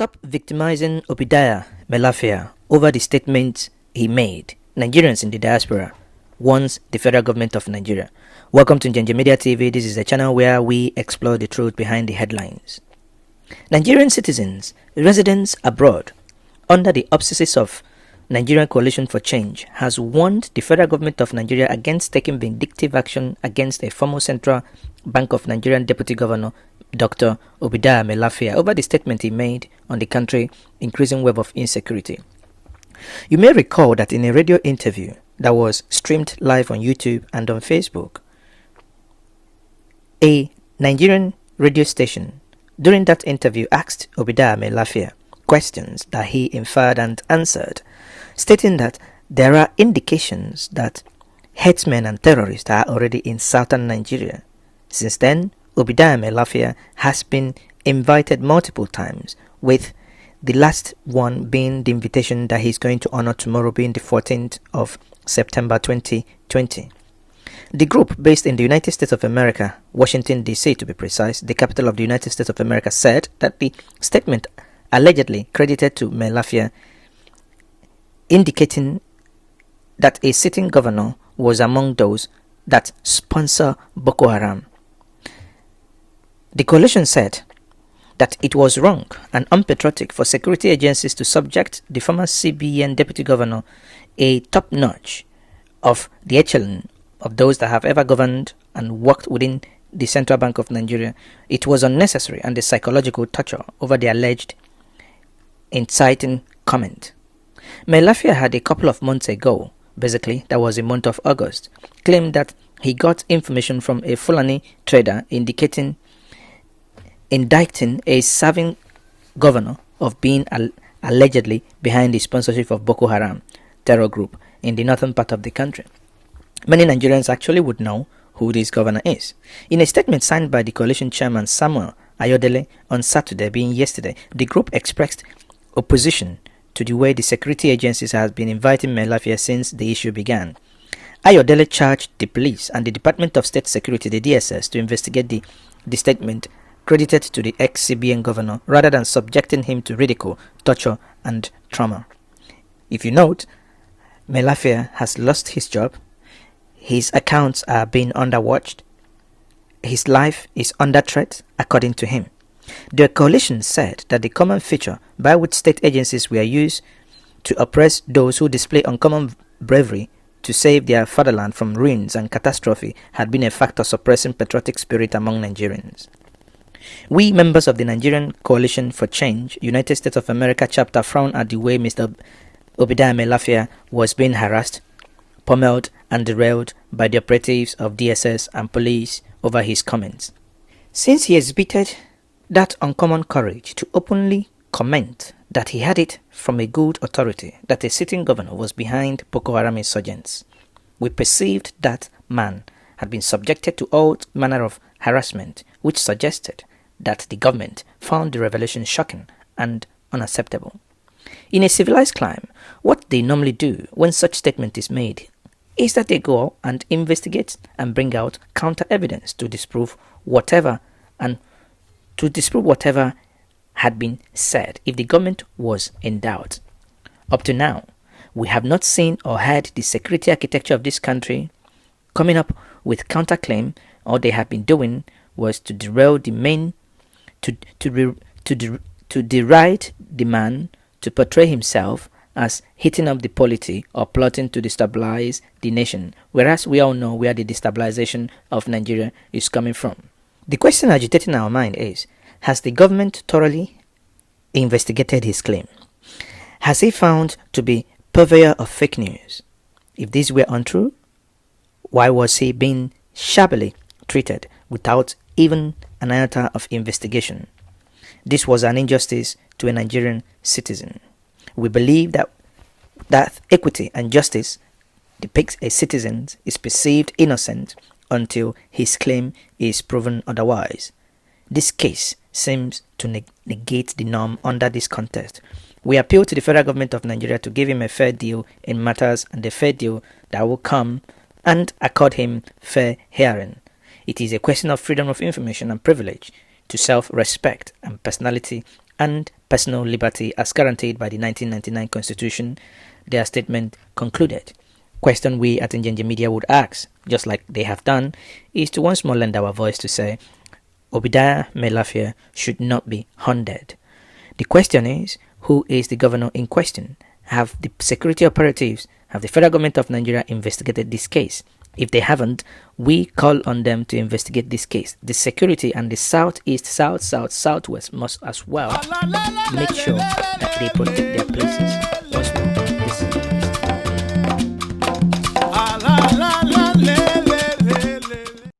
Stop victimizing Obadiah Mailafia over the statements he made. Nigerians in the diaspora warns the federal government of Nigeria. Welcome to Njenje Media TV. This is a channel where we explore the truth behind the headlines. Nigerian citizens, residents abroad, under the auspices of Nigerian Coalition for Change, has warned the federal government of Nigeria against taking vindictive action against a former Central Bank of Nigerian Deputy Governor, Dr. Obadiah Mailafia, over the statement he made on the country's increasing web of insecurity. You may recall that in a radio interview that was streamed live on YouTube and on Facebook, a Nigerian radio station during that interview asked Obadiah Mailafia questions that he inferred and answered, stating that there are indications that herdsmen and terrorists are already in southern Nigeria. Since then, Obadiah Mailafia has been invited multiple times, with the last one being the invitation that he's going to honor tomorrow, being the 14th of September 2020. The group, based in the United States of America, Washington DC to be precise, the capital of the United States of America, said that the statement allegedly credited to Mailafia, indicating that a sitting governor was among those that sponsor Boko Haram. The coalition said that it was wrong and unpatriotic for security agencies to subject the former CBN deputy governor, a top-notch of the echelon of those that have ever governed and worked within the Central Bank of Nigeria. It was unnecessary and a psychological torture over the alleged inciting comment. Mailafia had a couple of months ago, basically that was the month of August, claimed that he got information from a Fulani trader indicting a serving governor of being allegedly behind the sponsorship of Boko Haram terror group in the northern part of the country. Many Nigerians actually would know who this governor is. In a statement signed by the coalition chairman Samuel Ayodele on Saturday, being yesterday, the group expressed opposition to the way the security agencies have been inviting Mailafia since the issue began. Ayodele charged the police and the Department of State Security, the DSS, to investigate the statement credited to the ex-CBN governor rather than subjecting him to ridicule, torture and trauma. If you note, Mailafia has lost his job, his accounts are being underwatched, his life is under threat according to him. The coalition said that the common feature by which state agencies were used to oppress those who display uncommon bravery to save their fatherland from ruins and catastrophe had been a factor suppressing patriotic spirit among Nigerians. We, members of the Nigerian Coalition for Change, United States of America chapter, frown at the way Mr. Obadiah Mailafia was being harassed, pummeled and derailed by the operatives of DSS and police over his comments. Since he exhibited that uncommon courage to openly comment that he had it from a good authority that a sitting governor was behind Boko Haram insurgents, we perceived that man had been subjected to all manner of harassment, which suggested that the government found the revelation shocking and unacceptable. In a civilized clime, what they normally do when such statement is made is that they go and investigate and bring out counter evidence to disprove whatever had been said if the government was in doubt. Up to now, we have not seen or heard the security architecture of this country coming up with counterclaim. All they have been doing was to derail the main, to deride the man, to portray himself as hitting up the polity or plotting to destabilize the nation, whereas we all know where the destabilization of Nigeria is coming from. The question agitating our mind is, has the government thoroughly investigated his claim? Has he found to be purveyor of fake news? If these were untrue, why was he being shabbily treated without even an iota of investigation? This was an injustice to a Nigerian citizen. We believe that equity and justice depicts a citizen is perceived innocent until his claim is proven otherwise. This case seems to negate the norm under this context. We appeal to the federal government of Nigeria to give him a fair deal in matters and a fair deal that will come and accord him fair hearing. It is a question of freedom of information and privilege to self-respect and personality and personal liberty as guaranteed by the 1999 Constitution, their statement concluded. Question we at Ngenje Media would ask, just like they have done, is to once more lend our voice to say, Obadiah Mailafia should not be hunted. The question is, who is the governor in question? Have the security operatives, have the federal government of Nigeria investigated this case? If they haven't, we call on them to investigate this case. The security and the southeast, southwest must as well make sure that they protect their places.